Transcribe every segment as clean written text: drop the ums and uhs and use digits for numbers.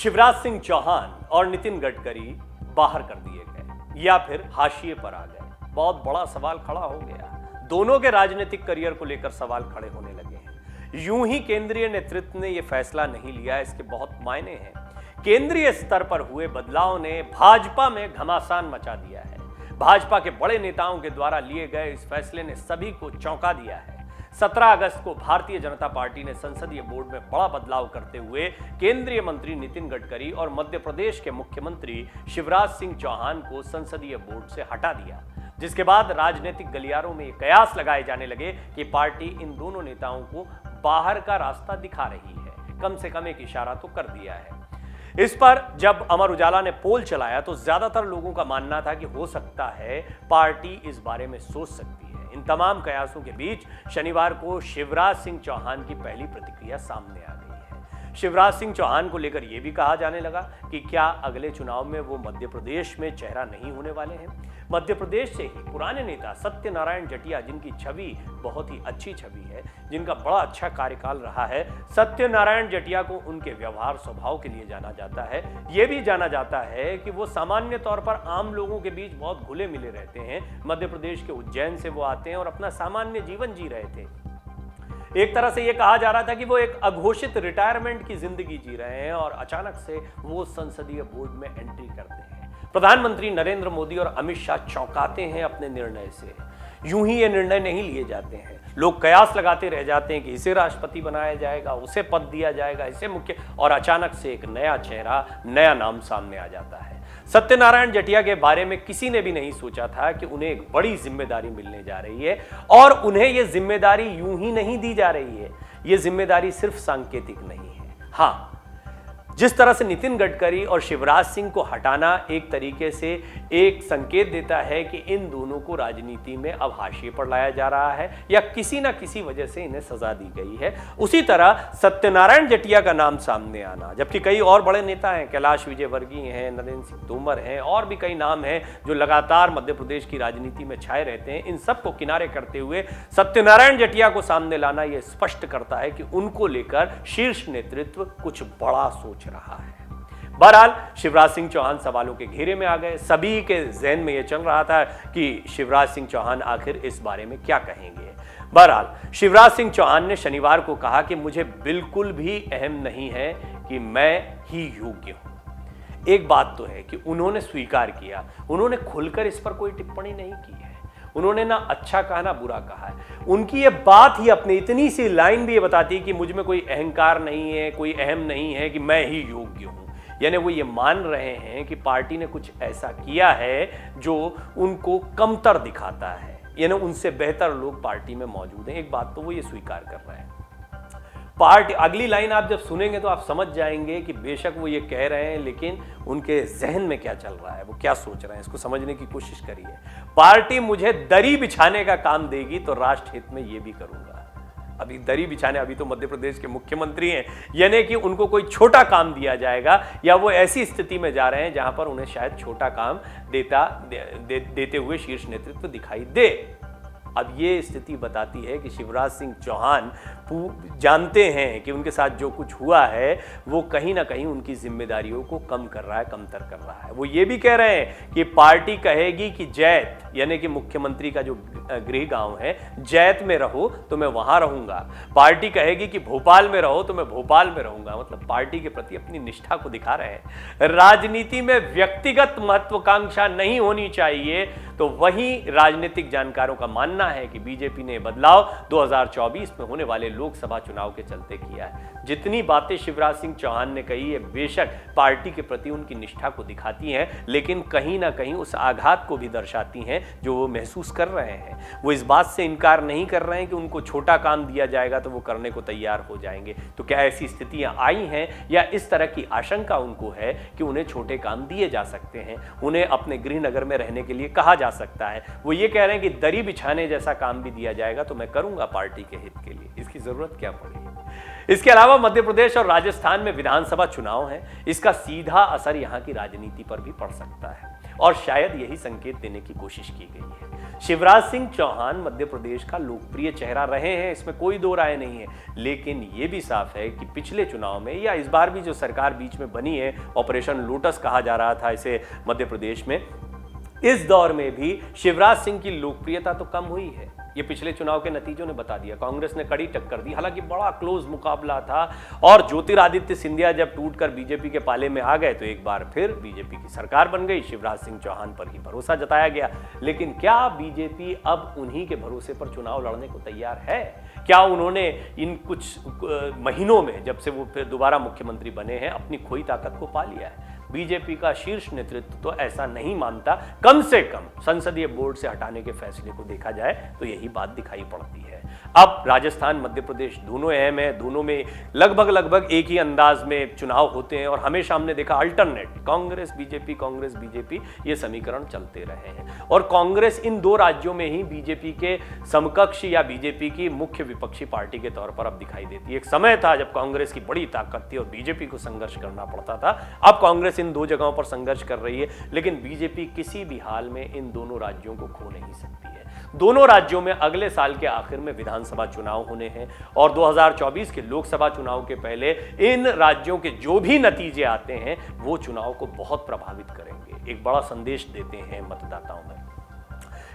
शिवराज सिंह चौहान और नितिन गडकरी बाहर कर दिए गए या फिर हाशिए पर आ गए। बहुत बड़ा सवाल खड़ा हो गया। दोनों के राजनीतिक करियर को लेकर सवाल खड़े होने लगे हैं। यूं ही केंद्रीय नेतृत्व ने यह फैसला नहीं लिया, इसके बहुत मायने हैं। केंद्रीय स्तर पर हुए बदलाव ने भाजपा में घमासान मचा दिया है। भाजपा के बड़े नेताओं के द्वारा लिए गए इस फैसले ने सभी को चौंका दिया है। 17 अगस्त को भारतीय जनता पार्टी ने संसदीय बोर्ड में बड़ा बदलाव करते हुए केंद्रीय मंत्री नितिन गडकरी और मध्य प्रदेश के मुख्यमंत्री शिवराज सिंह चौहान को संसदीय बोर्ड से हटा दिया, जिसके बाद राजनीतिक गलियारों में कयास लगाए जाने लगे कि पार्टी इन दोनों नेताओं को बाहर का रास्ता दिखा रही है। कम से कम एक इशारा तो कर दिया है। इस पर जब अमर उजाला ने पोल चलाया तो ज्यादातर लोगों का मानना था कि हो सकता है पार्टी इस बारे में सोच सकती है। इन तमाम कयासों के बीच शनिवार को शिवराज सिंह चौहान की पहली प्रतिक्रिया सामने आ गई है। शिवराज सिंह चौहान को लेकर यह भी कहा जाने लगा कि क्या अगले चुनाव में वो मध्य प्रदेश में चेहरा नहीं होने वाले हैं। मध्य प्रदेश से ही पुराने नेता सत्यनारायण जटिया, जिनकी छवि बहुत ही अच्छी छवि है, जिनका बड़ा अच्छा कार्यकाल रहा है, सत्यनारायण जटिया को उनके व्यवहार स्वभाव के लिए जाना जाता है। यह भी जाना जाता है कि वो सामान्य तौर पर आम लोगों के बीच बहुत घुले मिले रहते हैं। मध्य प्रदेश के उज्जैन से वो आते हैं और अपना सामान्य जीवन जी रहे थे। एक तरह से यह कहा जा रहा था कि वो एक अघोषित रिटायरमेंट की जिंदगी जी रहे हैं और अचानक से वो संसदीय बोर्ड में एंट्री करते हैं। प्रधानमंत्री नरेंद्र मोदी और अमित शाह चौंकाते हैं अपने निर्णय से। यूं ही ये निर्णय नहीं लिए जाते हैं। लोग कयास लगाते रह जाते हैं कि इसे राष्ट्रपति बनाया जाएगा, उसे पद दिया जाएगा, इसे मुख्य, और अचानक से एक नया चेहरा, नया नाम सामने आ जाता है। सत्यनारायण जटिया के बारे में किसी ने भी नहीं सोचा था कि उन्हें एक बड़ी जिम्मेदारी मिलने जा रही है और उन्हें यह जिम्मेदारी यूं ही नहीं दी जा रही है। यह जिम्मेदारी सिर्फ सांकेतिक नहीं है। हाँ, जिस तरह से नितिन गडकरी और शिवराज सिंह को हटाना एक तरीके से एक संकेत देता है कि इन दोनों को राजनीति में अब हाशिए पर लाया जा रहा है या किसी ना किसी वजह से इन्हें सजा दी गई है। उसी तरह सत्यनारायण जटिया का नाम सामने आना, जबकि कई और बड़े नेता हैं, कैलाश विजयवर्गीय हैं, नरेंद्र सिंह तोमर हैं, और भी कई नाम हैं जो लगातार मध्य प्रदेश की राजनीति में छाए रहते हैं। इन सबको किनारे करते हुए सत्यनारायण जटिया को सामने लाना यह स्पष्ट करता है कि उनको लेकर शीर्ष नेतृत्व कुछ बड़ा सोच रहा है। बहरहाल शिवराज सिंह चौहान सवालों के घेरे में आ गए। सभी के जहन में यह चल रहा था कि शिवराज सिंह चौहान आखिर इस बारे में क्या कहेंगे। बहरहाल शिवराज सिंह चौहान ने शनिवार को कहा कि मुझे बिल्कुल भी अहम नहीं है कि मैं ही योग्य हूं। एक बात तो है कि उन्होंने स्वीकार किया, उन्होंने खुलकर इस पर कोई टिप्पणी नहीं की है। उन्होंने ना अच्छा कहा ना बुरा कहा है। उनकी ये बात ही अपनी इतनी सी लाइन भी ये बताती है कि मुझ में कोई अहंकार नहीं है, कोई अहम नहीं है कि मैं ही योग्य हूं। यानी वो ये मान रहे हैं कि पार्टी ने कुछ ऐसा किया है जो उनको कमतर दिखाता है, यानी उनसे बेहतर लोग पार्टी में मौजूद हैं। एक बात तो वो ये स्वीकार कर रहे हैं। पार्टी, अगली लाइन आप जब सुनेंगे तो आप समझ जाएंगे कि बेशक वो ये कह रहे हैं, लेकिन उनके जहन में क्या चल रहा है, वो क्या सोच रहे हैं, इसको समझने की कोशिश करिए। पार्टी मुझे दरी बिछाने का काम देगी तो राष्ट्र हित में ये भी करूंगा। अभी दरी बिछाने, अभी तो मध्य प्रदेश के मुख्यमंत्री हैं, यानी कि उनको कोई छोटा काम दिया जाएगा या वो ऐसी स्थिति में जा रहे हैं जहां पर उन्हें शायद छोटा काम देते हुए शीर्ष नेतृत्व दिखाई दे। अब ये स्थिति बताती है कि शिवराज सिंह चौहान जानते हैं कि उनके साथ जो कुछ हुआ है वो कहीं ना कहीं उनकी जिम्मेदारियों को कम कर रहा है, कमतर कर रहा है। वो ये भी कह रहे हैं कि पार्टी कहेगी कि जैत, यानी कि मुख्यमंत्री का जो गृह गांव है, जैत में रहो तो मैं वहां रहूंगा। पार्टी कहेगी कि भोपाल में रहो तो मैं भोपाल में रहूंगा। मतलब पार्टी के प्रति अपनी निष्ठा को दिखा रहे हैं। राजनीति में व्यक्तिगत महत्वाकांक्षा नहीं होनी चाहिए, तो वही राजनीतिक जानकारों का मानना है कि बीजेपी ने बदलाव 2024 में होने वाले लोकसभा चुनाव के चलते किया है। जितनी बातें शिवराज सिंह चौहान ने कही है, बेशक पार्टी के प्रति उनकी निष्ठा को दिखाती हैं, लेकिन कहीं ना कहीं उस आघात को भी दर्शाती हैं जो वो महसूस कर रहे हैं। वो इस बात से इनकार नहीं कर रहे हैं कि उनको छोटा काम दिया जाएगा तो वो करने को तैयार हो जाएंगे। तो क्या ऐसी स्थितियां आई हैं या इस तरह की आशंका उनको है कि उन्हें छोटे काम दिए जा सकते हैं, उन्हें अपने गृहनगर में रहने के लिए कहा जा सकता है। वो ये कह रहे हैं कि दरी बिछाने जैसा काम भी दिया जाएगा तो मैं करूंगा पार्टी के हित के लिए। इसकी जरूरत क्या पड़ी है? इसके अलावा मध्य प्रदेश और राजस्थान में विधानसभा चुनाव है, इसका सीधा असर यहां की राजनीति पर भी पड़ सकता है और शायद यही संकेत देने की कोशिश की गई है। शिवराज सिंह चौहान मध्य प्रदेश का लोकप्रिय चेहरा रहे हैं, इसमें कोई दो राय नहीं है, लेकिन यह भी साफ है कि पिछले चुनाव में या इस बार भी जो सरकार बीच में बनी है, ऑपरेशन लोटस कहा जा रहा था इसे मध्य प्रदेश में, इस दौर में भी शिवराज सिंह की लोकप्रियता तो कम हुई है। ये पिछले चुनाव के नतीजों ने बता दिया। कांग्रेस ने कड़ी टक्कर दी, हालांकि बड़ा क्लोज मुकाबला था और ज्योतिरादित्य सिंधिया जब टूटकर बीजेपी के पाले में आ गए तो एक बार फिर बीजेपी की सरकार बन गई। शिवराज सिंह चौहान पर ही भरोसा जताया गया, लेकिन क्या बीजेपी अब उन्हीं के भरोसे पर चुनाव लड़ने को तैयार है? क्या उन्होंने इन कुछ महीनों में, जब से वो फिर दोबारा मुख्यमंत्री बने हैं, अपनी खोई ताकत को पा लिया है? बीजेपी का शीर्ष नेतृत्व तो ऐसा नहीं मानता। कम से कम संसदीय बोर्ड से हटाने के फैसले को देखा जाए तो यही बात दिखाई पड़ती है। अब राजस्थान मध्य प्रदेश दोनों अहम है, दोनों में लगभग एक ही अंदाज में चुनाव होते हैं और हमेशा हमने देखा अल्टरनेट कांग्रेस बीजेपी ये समीकरण चलते रहे हैं और कांग्रेस इन दो राज्यों में ही बीजेपी के समकक्ष या बीजेपी की मुख्य विपक्षी पार्टी के तौर पर अब दिखाई देती है। एक समय था जब कांग्रेस की बड़ी ताकत थी और बीजेपी को संघर्ष करना पड़ता था। अब कांग्रेस इन दो जगहों पर संघर्ष कर रही है, लेकिन बीजेपी किसी भी हाल में इन दोनों राज्यों को खो नहीं सकती है। दोनों राज्यों में अगले साल के आखिर में विधानसभा चुनाव होने हैं और 2024 के लोकसभा चुनाव के पहले इन राज्यों के जो भी नतीजे आते हैं वो चुनाव को बहुत प्रभावित करेंगे, एक बड़ा संदेश देते हैं मतदाताओं में।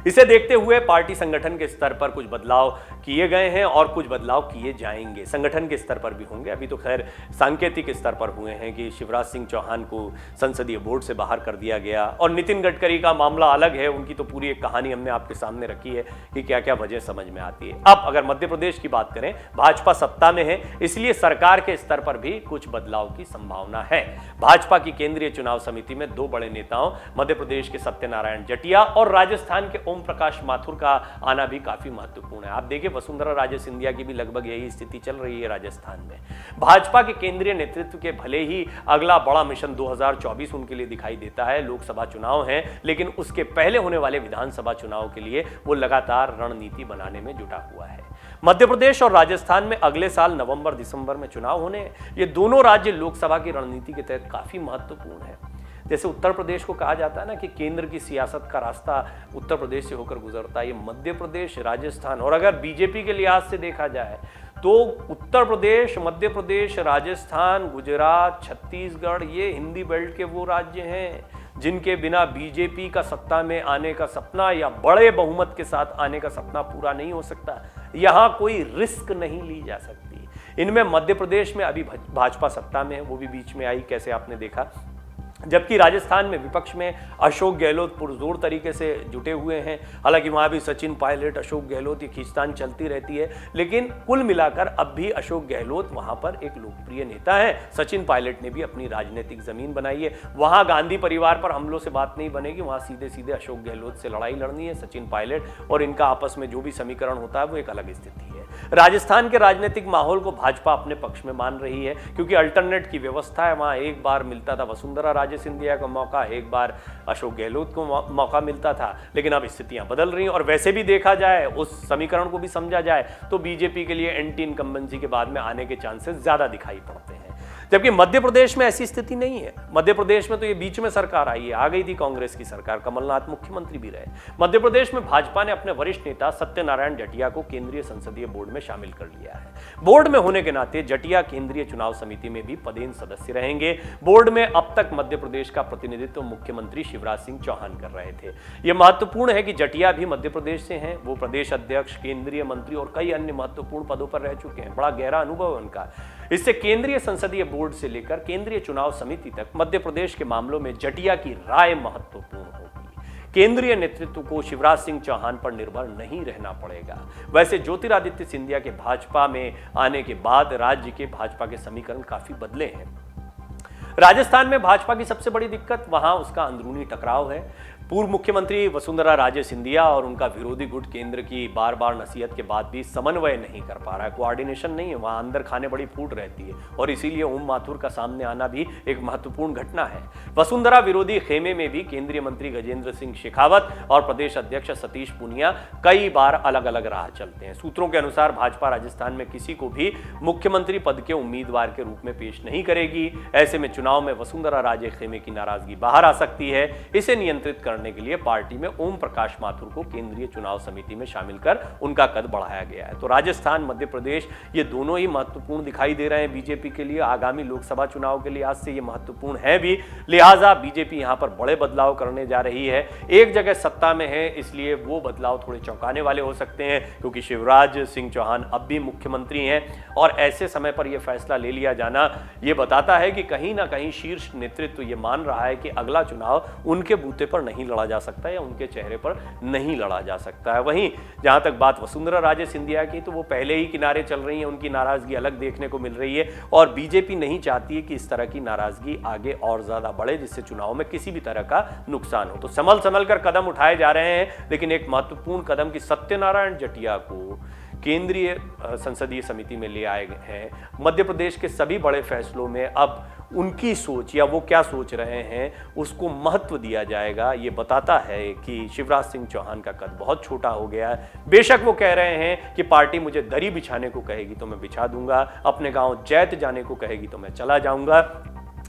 इसे देखते हुए पार्टी संगठन के स्तर पर कुछ बदलाव किए गए हैं और कुछ बदलाव किए जाएंगे। संगठन के स्तर पर भी होंगे, अभी तो खैर सांकेतिक स्तर पर हुए हैं कि शिवराज सिंह चौहान को संसदीय बोर्ड से बाहर कर दिया गया और नितिन गडकरी का मामला अलग है, उनकी तो पूरी एक कहानी हमने आपके सामने रखी है कि क्या क्या वजह समझ में आती है। अब अगर मध्य प्रदेश की बात करें, भाजपा सत्ता में है, इसलिए सरकार के स्तर पर भी कुछ बदलाव की संभावना है। भाजपा की केंद्रीय चुनाव समिति में दो बड़े नेताओं मध्य प्रदेश के सत्यनारायण जटिया और राजस्थान के ओम प्रकाश माथुर का आना भी काफी महत्वपूर्ण है। आप देखिए वसुंधरा राजे सिंधिया की भी लगभग यही स्थिति चल रही है राजस्थान में। भाजपा के केंद्रीय नेतृत्व के भले ही अगला बड़ा मिशन 2024 उनके लिए दिखाई देता है, लोकसभा चुनाव है, लेकिन उसके पहले होने वाले विधानसभा चुनाव के लिए वो लगातार रणनीति बनाने में जुटा हुआ है। मध्य प्रदेश और राजस्थान में अगले साल नवंबर दिसंबर में चुनाव होने हैं। ये दोनों राज्य लोकसभा की रणनीति के तहत काफी महत्वपूर्ण है। जैसे उत्तर प्रदेश को कहा जाता है ना कि केंद्र की सियासत का रास्ता उत्तर प्रदेश से होकर गुजरता है, ये मध्य प्रदेश, राजस्थान और अगर बीजेपी के लिहाज से देखा जाए तो उत्तर प्रदेश, मध्य प्रदेश, राजस्थान, गुजरात, छत्तीसगढ़ ये हिंदी बेल्ट के वो राज्य हैं जिनके बिना बीजेपी का सत्ता में आने का सपना या बड़े बहुमत के साथ आने का सपना पूरा नहीं हो सकता। यहां कोई रिस्क नहीं ली जा सकती। इनमें मध्य प्रदेश में अभी भाजपा सत्ता में है, वो भी बीच में आई, कैसे आपने देखा, जबकि राजस्थान में विपक्ष में अशोक गहलोत पुरजोर तरीके से जुटे हुए हैं। हालांकि वहां भी सचिन पायलट, अशोक गहलोत की खींचतान चलती रहती है, लेकिन कुल मिलाकर अब भी अशोक गहलोत वहां पर एक लोकप्रिय नेता है। सचिन पायलट ने भी अपनी राजनीतिक जमीन बनाई है। वहां गांधी परिवार पर हमलों से बात नहीं बनेगी, वहां सीधे सीधे अशोक गहलोत से लड़ाई लड़नी है, सचिन पायलट और इनका आपस में जो भी समीकरण होता है वो एक अलग स्थिति है। राजस्थान के राजनीतिक माहौल को भाजपा अपने पक्ष में मान रही है क्योंकि अल्टरनेट की व्यवस्था है। वहां एक बार मिलता था वसुंधरा राजे सिंधिया को मौका, एक बार अशोक गहलोत को मौका मिलता था, लेकिन अब स्थितियां बदल रही हैं और वैसे भी देखा जाए, उस समीकरण को भी समझा जाए तो बीजेपी के लिए एंटी इनकम्बेंसी के बाद में आने के चांसेस ज्यादा दिखाई पड़ते हैं। जबकि मध्य प्रदेश में ऐसी स्थिति नहीं है। मध्य प्रदेश में तो ये बीच में सरकार आई है, आ गई थी कांग्रेस की सरकार, कमलनाथ मुख्यमंत्री भी रहे। मध्य प्रदेश में भाजपा ने अपने वरिष्ठ नेता सत्यनारायण जटिया को केंद्रीय संसदीय बोर्ड में शामिल कर लिया है। बोर्ड में होने के नाते जटिया केंद्रीय चुनाव समिति में भी पदेन सदस्य रहेंगे। बोर्ड में अब तक मध्य प्रदेश का प्रतिनिधित्व मुख्यमंत्री शिवराज सिंह चौहान कर रहे थे। यह महत्वपूर्ण है कि जटिया भी मध्य प्रदेश से हैं। वो प्रदेश अध्यक्ष, केंद्रीय मंत्री और कई अन्य महत्वपूर्ण पदों पर रह चुके हैं। बड़ा गहरा अनुभव है उनका। इससे केंद्रीय संसदीय बोर्ड से लेकर केंद्रीय चुनाव समिति तक मध्य प्रदेश के मामलों में जटिया की राय महत्वपूर्ण होगी। केंद्रीय नेतृत्व को शिवराज सिंह चौहान पर निर्भर नहीं रहना पड़ेगा। वैसे ज्योतिरादित्य सिंधिया के भाजपा में आने के बाद राज्य के भाजपा के समीकरण काफी बदले हैं। राजस्थान में भाजपा की सबसे बड़ी दिक्कत वहां उसका अंदरूनी टकराव है। पूर्व मुख्यमंत्री वसुंधरा राजे सिंधिया और उनका विरोधी गुट केंद्र की बार बार नसीहत के बाद भी समन्वय नहीं कर पा रहा है, कोऑर्डिनेशन नहीं है, वहां अंदर खाने बड़ी फूट रहती है और इसीलिए ओम माथुर का सामने आना भी एक महत्वपूर्ण घटना है। वसुंधरा विरोधी खेमे में भी केंद्रीय मंत्री गजेंद्र सिंह शेखावत और प्रदेश अध्यक्ष सतीश पूनिया कई बार अलग अलग राह चलते हैं। सूत्रों के अनुसार भाजपा राजस्थान में किसी को भी मुख्यमंत्री पद के उम्मीदवार के रूप में पेश नहीं करेगी। ऐसे में चुनाव में वसुंधरा राजे खेमे की नाराजगी बाहर आ सकती है। इसे नियंत्रित करने के लिए पार्टी में ओम प्रकाश माथुर को केंद्रीय चुनाव समिति में शामिल कर उनका कद बढ़ाया गया है। तो राजस्थान, मध्य प्रदेश, ये दोनों ही महत्वपूर्ण दिखाई दे रहे हैं बीजेपी के लिए। आगामी लोकसभा चुनाव के लिहाज से ये महत्वपूर्ण है भी, लिहाजा बीजेपी यहां पर बड़े बदलाव करने जा रही है। एक जगह सत्ता में है, इसलिए वो बदलाव थोड़े चौंकाने वाले हो सकते हैं, क्योंकि शिवराज सिंह चौहान अब भी मुख्यमंत्री हैं और ऐसे समय पर यह फैसला ले लिया जाना ये बताता है कि कहीं ना कहीं शीर्ष नेतृत्व ये मान रहा है कि अगला चुनाव उनके बूते पर नहीं लड़ा जा सकता या उनके चेहरे पर नहीं लड़ा जा सकता है। वहीं जहां तक बात वसुंधरा राजे सिंधिया की, तो वो पहले ही किनारे चल रही हैं, उनकी नाराजगी अलग देखने को मिल रही है और बीजेपी नहीं चाहती है कि इस तरह की नाराजगी आगे और ज्यादा बढ़े, जिससे चुनाव में किसी भी तरह का नुकसान हो। तो संभल कर कदम उठाए जा रहे हैं, लेकिन एक महत्वपूर्ण कदम की सत्यनारायण जटिया को केंद्रीय संसदीय समिति में ले आए हैं। मध्य प्रदेश के सभी बड़े फैसलों में अब उनकी सोच या वो क्या सोच रहे हैं उसको महत्व दिया जाएगा। ये बताता है कि शिवराज सिंह चौहान का कद बहुत छोटा हो गया है। बेशक वो कह रहे हैं कि पार्टी मुझे दरी बिछाने को कहेगी तो मैं बिछा दूंगा, अपने गांव जैत जाने को कहेगी तो मैं चला जाऊंगा,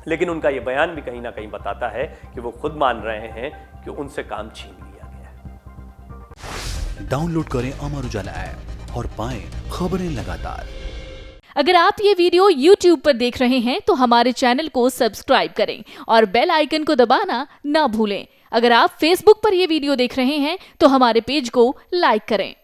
लेकिन उनका ये बयान भी कहीं ना कहीं बताता है कि वो खुद मान रहे हैं कि उनसे काम छीन लिया गया है। डाउनलोड करें अमर उजाला ऐप और पाएं खबरें लगातार। अगर आप ये वीडियो YouTube पर देख रहे हैं तो हमारे चैनल को सब्सक्राइब करें और बेल आइकन को दबाना ना भूलें। अगर आप Facebook पर ये वीडियो देख रहे हैं तो हमारे पेज को लाइक करें।